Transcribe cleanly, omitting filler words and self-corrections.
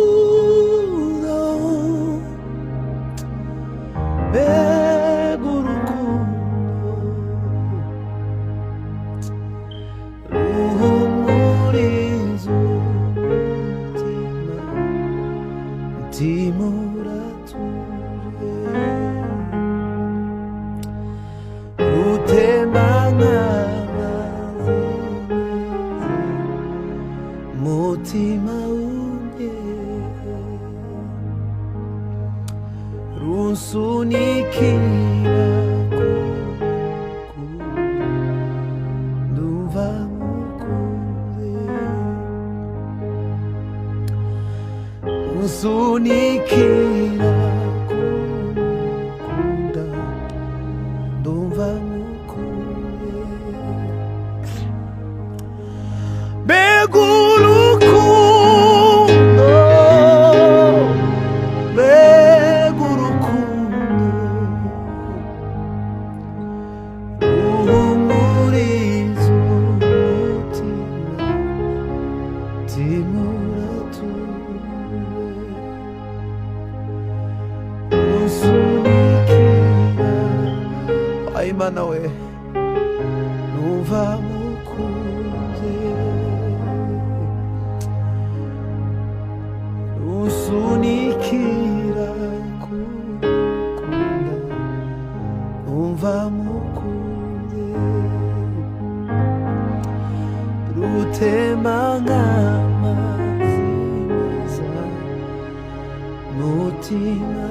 Begurukundo, begurukundo, ruhumuriza umutima, umutima uratuje, utemanga mutima unye, runsunikira nduva mukunde, runsunikira kunda nduva mukunde. Begurukundo, begurukundo, ruhumuriza umutima, umutima uratuje, unsunikira, ay Mana we, numva mukunze, unsunikira kukunda, numva mukunze, rutemba nk'amazi meza, mutima